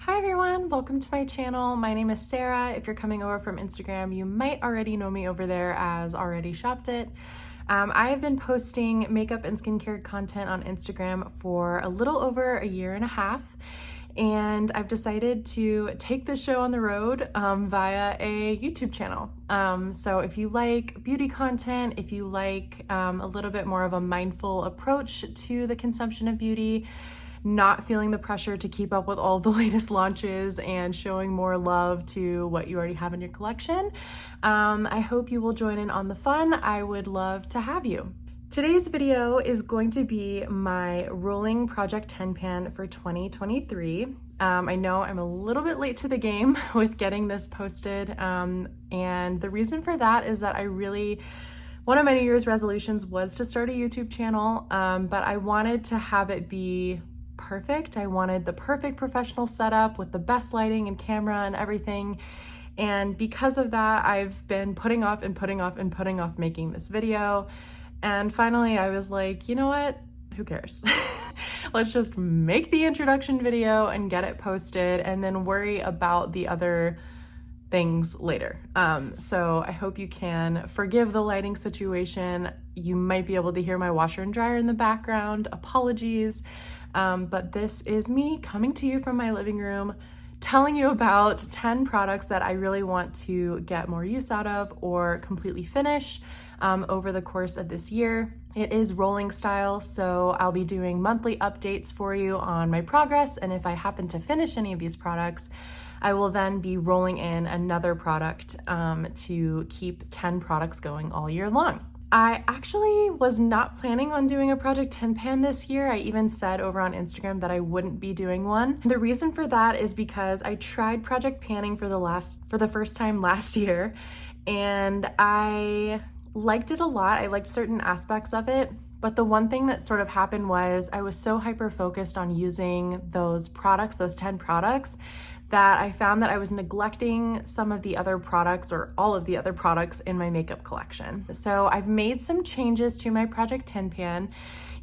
Hi everyone, welcome to my channel. My name is Sarah. If you're coming over from Instagram, you might already know me over there as Already Shopped It. I have been posting makeup and skincare content on Instagram for a little over a year and a half, and I've decided to take this show on the road via a YouTube channel. So if you like beauty content, if you like a little bit more of a mindful approach to the consumption of beauty, not feeling the pressure to keep up with all the latest launches and showing more love to what you already have in your collection, I hope you will join in on the fun. I would love to have you. Today's video is going to be my rolling Project 10 pan for 2023. I know I'm a little bit late to the game with getting this posted, and the reason for that is that one of my New Year's resolutions was to start a YouTube channel, but I wanted to have it be perfect. I wanted the perfect professional setup with the best lighting and camera and everything. And because of that, I've been putting off making this video. And finally I was like, you know what? Who cares? Let's just make the introduction video and get it posted and then worry about the other things later. So I hope you can forgive the lighting situation. You might be able to hear my washer and dryer in the background. Apologies. But this is me coming to you from my living room, telling you about 10 products that I really want to get more use out of or completely finish over the course of this year. It is rolling style, so I'll be doing monthly updates for you on my progress, and if I happen to finish any of these products, I will then be rolling in another product to keep 10 products going all year long. I actually was not planning on doing a Project 10 pan this year. I even said over on Instagram that I wouldn't be doing one. The reason for that is because I tried project panning for the first time last year, and I liked it a lot. I liked certain aspects of it, but the one thing that sort of happened was I was so hyper focused on using those 10 products, that I found that I was neglecting some of the other products or all of the other products in my makeup collection. So I've made some changes to my Project 10 pan.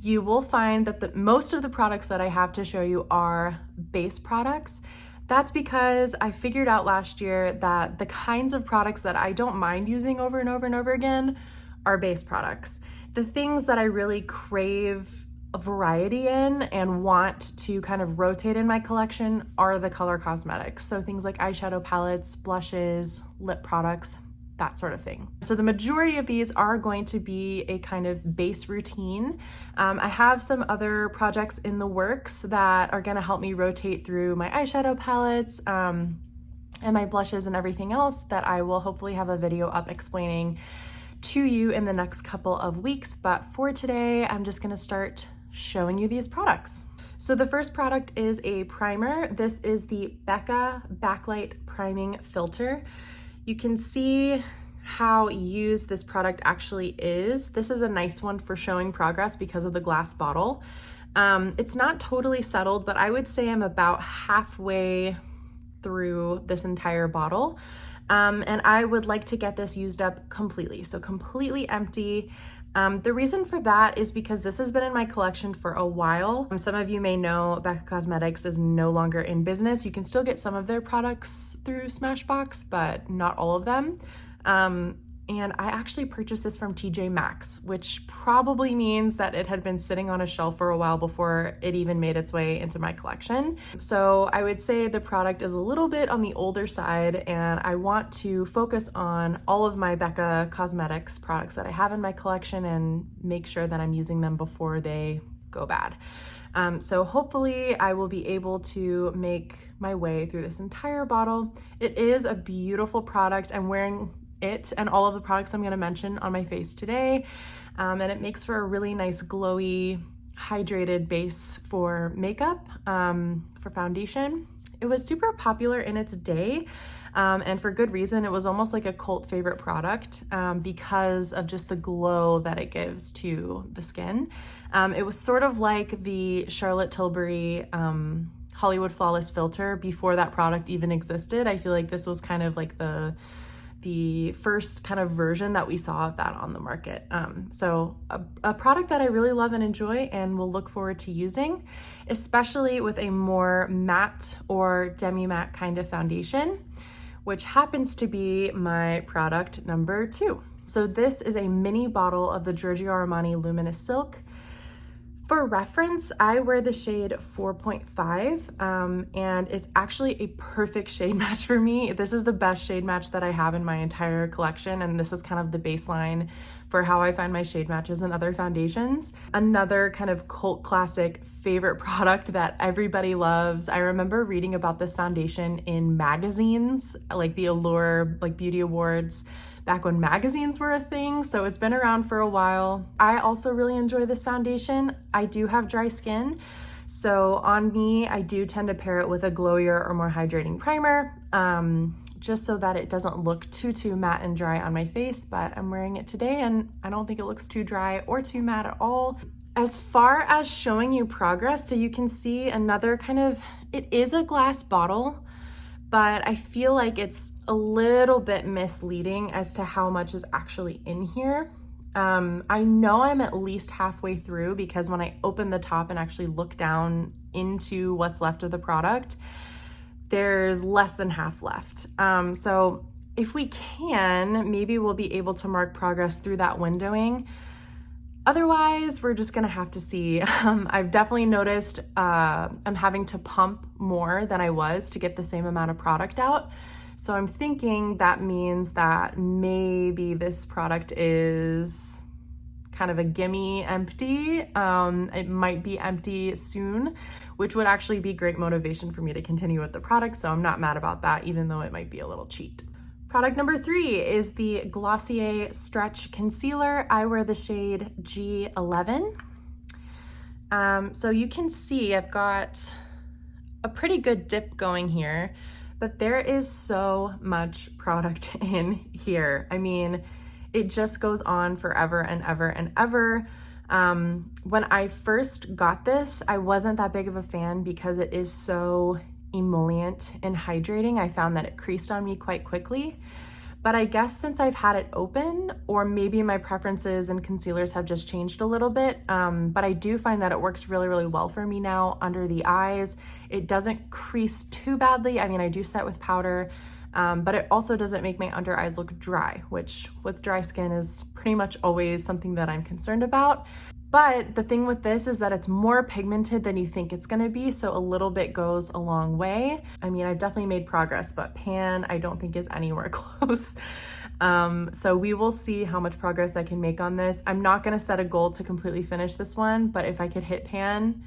You will find that most of the products that I have to show you are base products. That's because I figured out last year that the kinds of products that I don't mind using over and over and over again are base products. The things that I really crave a variety in and want to kind of rotate in my collection are the color cosmetics. So things like eyeshadow palettes, blushes, lip products, that sort of thing. So the majority of these are going to be a kind of base routine. I have some other projects in the works that are gonna help me rotate through my eyeshadow palettes and my blushes and everything else that I will hopefully have a video up explaining to you in the next couple of weeks. But for today, I'm just gonna start showing you these products. So the first product is a primer. This is the Becca Backlight Priming Filter. You can see how used this product actually is. This is a nice one for showing progress because of the glass bottle. It's not totally settled, but I would say I'm about halfway through this entire bottle. And I would like to get this used up completely, so completely empty. The reason for that is because this has been in my collection for a while. Some of you may know Becca Cosmetics is no longer in business. You can still get some of their products through Smashbox, but not all of them. And I actually purchased this from TJ Maxx, which probably means that it had been sitting on a shelf for a while before it even made its way into my collection. So I would say the product is a little bit on the older side, and I want to focus on all of my Becca Cosmetics products that I have in my collection and make sure that I'm using them before they go bad. So hopefully I will be able to make my way through this entire bottle. It is a beautiful product. I'm wearing it and all of the products I'm going to mention on my face today, and it makes for a really nice glowy hydrated base for makeup, for foundation. It was super popular in its day, and for good reason. It was almost like a cult favorite product because of just the glow that it gives to the skin. It was sort of like the Charlotte Tilbury Hollywood Flawless Filter before that product even existed. I feel like this was kind of like the the first kind of version that we saw of that on the market. So a product that I really love and enjoy and will look forward to using, especially with a more matte or demi-matte kind of foundation, which happens to be my product number 2. So this is a mini bottle of the Giorgio Armani Luminous Silk. For reference, I wear the shade 4.5, and it's actually a perfect shade match for me. This is the best shade match that I have in my entire collection, and this is kind of the baseline for how I find my shade matches in other foundations. Another kind of cult classic favorite product that everybody loves. I remember reading about this foundation in magazines, like the Allure, like Beauty Awards, back when magazines were a thing, so it's been around for a while. I also really enjoy this foundation. I do have dry skin, so on me, I do tend to pair it with a glowier or more hydrating primer, just so that it doesn't look too matte and dry on my face, but I'm wearing it today and I don't think it looks too dry or too matte at all. As far as showing you progress, so you can see another kind of, it is a glass bottle, but I feel like it's a little bit misleading as to how much is actually in here. I know I'm at least halfway through because when I open the top and actually look down into what's left of the product, there's less than half left. So if we can, maybe we'll be able to mark progress through that windowing. Otherwise, we're just gonna have to see. I've definitely noticed I'm having to pump more than I was to get the same amount of product out. So I'm thinking that means that maybe this product is kind of a gimme empty. It might be empty soon, which would actually be great motivation for me to continue with the product. So I'm not mad about that, even though it might be a little cheat. Product number 3 is the Glossier Stretch Concealer. I wear the shade G11. So you can see I've got a pretty good dip going here, but there is so much product in here. I mean, it just goes on forever and ever and ever. When I first got this, I wasn't that big of a fan because it is so emollient and hydrating. I found that it creased on me quite quickly, but I guess since I've had it open, or maybe my preferences and concealers have just changed a little bit, but I do find that it works really well for me now under the eyes. It doesn't crease too badly. I mean, I do set with powder, but it also doesn't make my under eyes look dry, which with dry skin is pretty much always something that I'm concerned about. But the thing with this is that it's more pigmented than you think it's gonna be, so a little bit goes a long way. I mean, I've definitely made progress, but pan I don't think is anywhere close. So we will see how much progress I can make on this. I'm not gonna set a goal to completely finish this one, but if I could hit pan,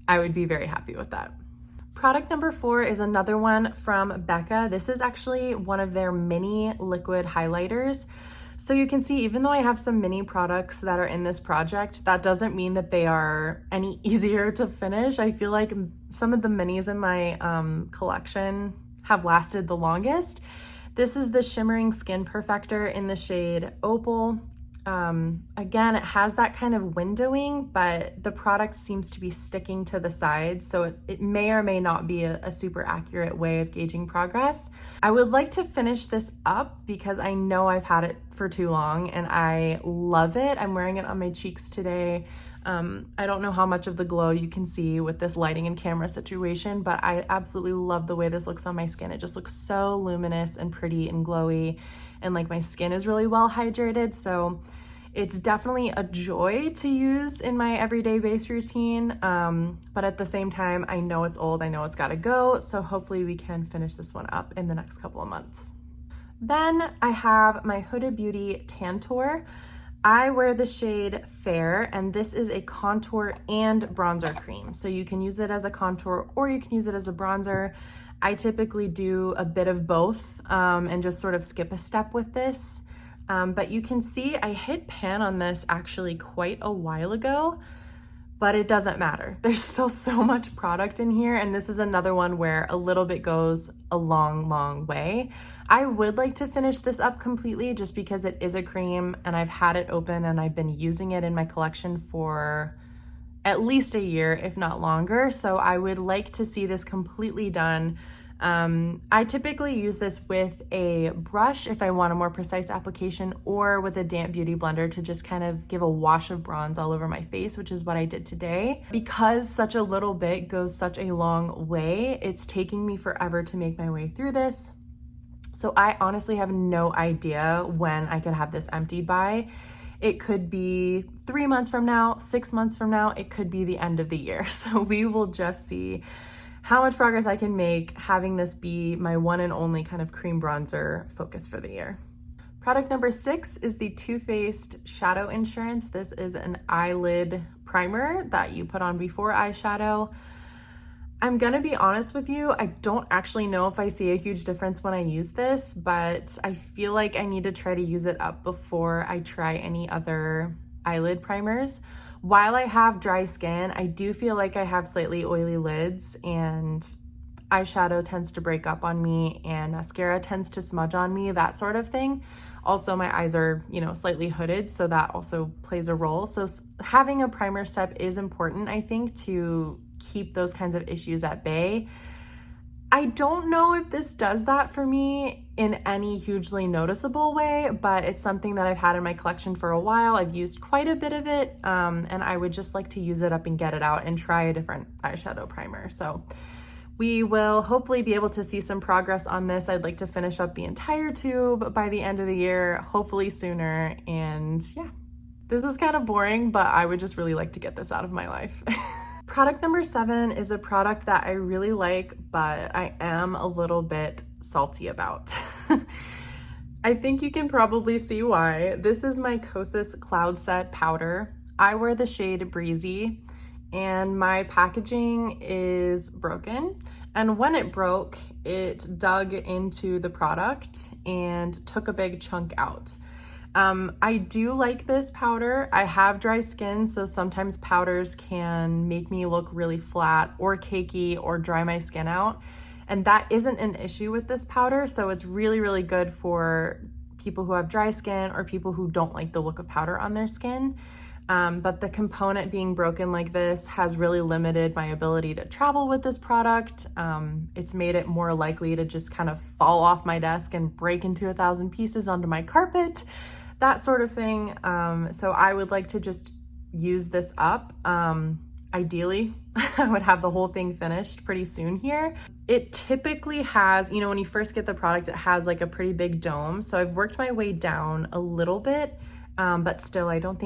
I would be very happy with that. Product number 4 is another one from Becca. This is actually one of their mini liquid highlighters. So you can see, even though I have some mini products that are in this project, that doesn't mean that they are any easier to finish. I feel like some of the minis in my collection have lasted the longest. This is the Shimmering Skin Perfector in the shade Opal. Again, it has that kind of windowing, but the product seems to be sticking to the sides, so it may or may not be a super accurate way of gauging progress. I would like to finish this up because I know I've had it for too long and I love it. I'm wearing it on my cheeks today. I don't know how much of the glow you can see with this lighting and camera situation, but I absolutely love the way this looks on my skin. It just looks so luminous and pretty and glowy, and like my skin is really well hydrated. So it's definitely a joy to use in my everyday base routine. But at the same time, I know it's old, I know it's gotta go. So hopefully we can finish this one up in the next couple of months. Then I have my Huda Beauty Tantour. I wear the shade Fair, and this is a contour and bronzer cream. So you can use it as a contour or you can use it as a bronzer. I typically do a bit of both and just sort of skip a step with this. But you can see I hit pan on this actually quite a while ago, but it doesn't matter. There's still so much product in here, and this is another one where a little bit goes a long way. I would like to finish this up completely just because it is a cream and I've had it open and I've been using it in my collection for at least a year, if not longer. So I would like to see this completely done I typically use this with a brush if I want a more precise application, or with a damp beauty blender to just kind of give a wash of bronze all over my face, which is what I did today. Because such a little bit goes such a long way, it's taking me forever to make my way through this. So I honestly have no idea when I could have this emptied by. It could be 3 months from now, 6 months from now, it could be the end of the year. So we will just see how much progress I can make having this be my one and only kind of cream bronzer focus for the year. Product number 6 is the Too Faced Shadow Insurance. This is an eyelid primer that you put on before eyeshadow. I'm gonna be honest with you, I don't actually know if I see a huge difference when I use this, but I feel like I need to try to use it up before I try any other eyelid primers. While I have dry skin, I do feel like I have slightly oily lids, and eyeshadow tends to break up on me and mascara tends to smudge on me, that sort of thing. Also, my eyes are, slightly hooded, so that also plays a role. So having a primer step is important, I think, to keep those kinds of issues at bay. I don't know if this does that for me in any hugely noticeable way, but it's something that I've had in my collection for a while. I've used quite a bit of it, and I would just like to use it up and get it out and try a different eyeshadow primer. So we will hopefully be able to see some progress on this. I'd like to finish up the entire tube by the end of the year, hopefully sooner. And yeah, this is kind of boring, but I would just really like to get this out of my life. Product number 7 is a product that I really like, but I am a little bit salty about. I think you can probably see why. This is my Kosas Cloud Set Powder. I wear the shade Breezy, and my packaging is broken. And when it broke, it dug into the product and took a big chunk out. I do like this powder. I have dry skin, so sometimes powders can make me look really flat or cakey or dry my skin out. And that isn't an issue with this powder, so it's really, really good for people who have dry skin or people who don't like the look of powder on their skin. But the component being broken like this has really limited my ability to travel with this product. It's made it more likely to just kind of fall off my desk and break into 1,000 pieces onto my carpet, that sort of thing. So I would like to just use this up. Ideally, I would have the whole thing finished pretty soon here. It typically has, when you first get the product, it has like a pretty big dome. So I've worked my way down a little bit, but still I don't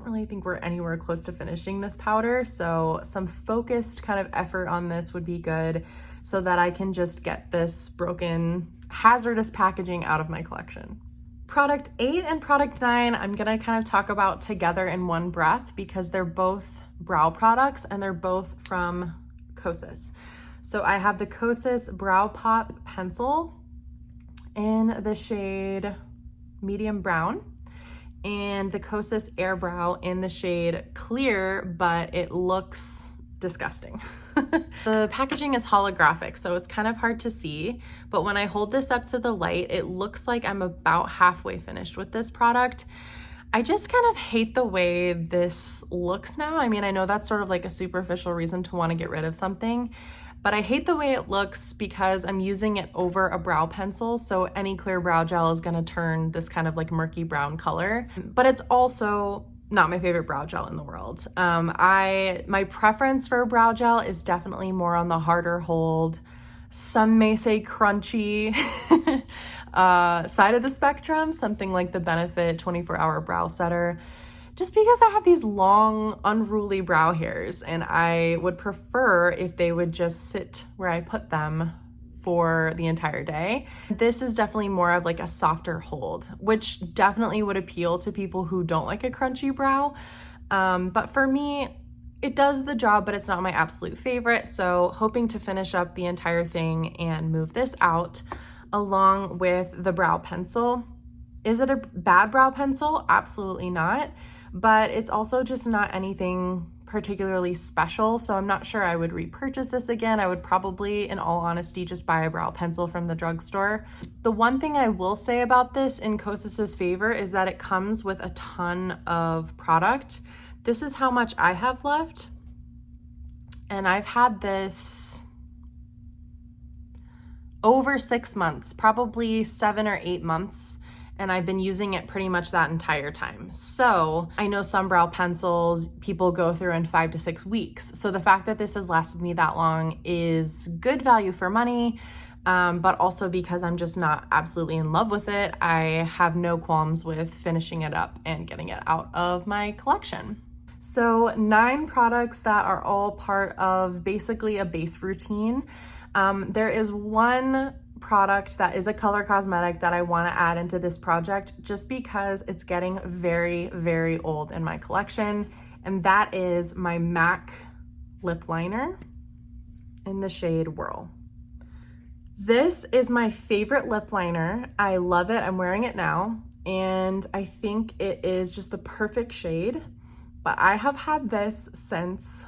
really think we're anywhere close to finishing this powder. So some focused kind of effort on this would be good so that I can just get this broken, hazardous packaging out of my collection. Product 8 and product 9, I'm gonna kind of talk about together in one breath because they're both brow products and they're both from Kosas. So I have the Kosas Brow Pop Pencil in the shade Medium Brown, and the Kosas Air Brow in the shade Clear, but it looks disgusting. The packaging is holographic, so it's kind of hard to see, but when I hold this up to the light, it looks like I'm about halfway finished with this product. I just kind of hate the way this looks now. I mean, I know that's sort of like a superficial reason to want to get rid of something, but I hate the way it looks because I'm using it over a brow pencil, so any clear brow gel is gonna turn this kind of like murky brown color. But it's also not my favorite brow gel in the world. My preference for a brow gel is definitely more on the harder hold, some may say crunchy side of the spectrum, something like the Benefit 24-Hour Brow Setter, just because I have these long, unruly brow hairs, and I would prefer if they would just sit where I put them for the entire day. This is definitely more of like a softer hold, which definitely would appeal to people who don't like a crunchy brow. But for me, it does the job, but it's not my absolute favorite. So hoping to finish up the entire thing and move this out along with the brow pencil. Is it a bad brow pencil? Absolutely not. But it's also just not anything particularly special, so I'm not sure I would repurchase this again. I would probably, in all honesty, just buy a brow pencil from the drugstore. The one thing I will say about this in Kosas's favor is that it comes with a ton of product. This is how much I have left, and I've had this, over 6 months, probably 7 or 8 months. And I've been using it pretty much that entire time. So I know some brow pencils people go through in 5 to 6 weeks. So the fact that this has lasted me that long is good value for money, but also because I'm just not absolutely in love with it, I have no qualms with finishing it up and getting it out of my collection. So 9 products that are all part of basically a base routine. There is one product that is a color cosmetic that I want to add into this project just because it's getting very, very old in my collection, and that is my MAC lip liner in the shade Whirl. This is my favorite lip liner. I love it. I'm wearing it now, and I think it is just the perfect shade, but I have had this since,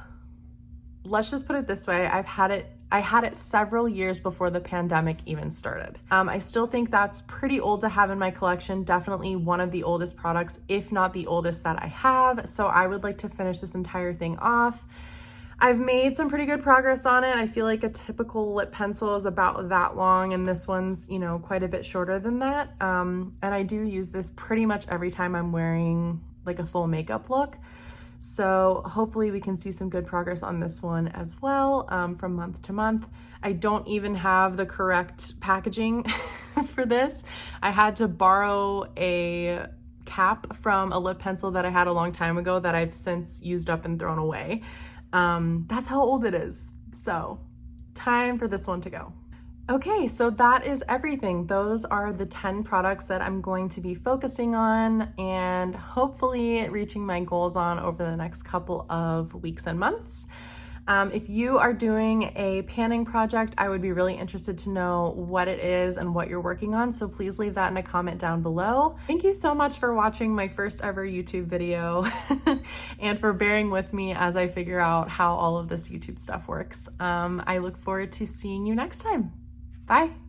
let's just put it this way, I had it several years before the pandemic even started. I still think that's pretty old to have in my collection, definitely one of the oldest products, if not the oldest that I have. So I would like to finish this entire thing off. I've made some pretty good progress on it. I feel like a typical lip pencil is about that long, and this one's, you know, quite a bit shorter than that. And I do use this pretty much every time I'm wearing like a full makeup look. So hopefully we can see some good progress on this one as well, from month to month. I don't even have the correct packaging for this. I had to borrow a cap from a lip pencil that I had a long time ago that I've since used up and thrown away. That's how old it is. So time for this one to go. Okay, so that is everything. Those are the 10 products that I'm going to be focusing on and hopefully reaching my goals on over the next couple of weeks and months. If you are doing a panning project, I would be really interested to know what it is and what you're working on, so please leave that in a comment down below. Thank you so much for watching my first ever YouTube video and for bearing with me as I figure out how all of this YouTube stuff works. I look forward to seeing you next time. Bye.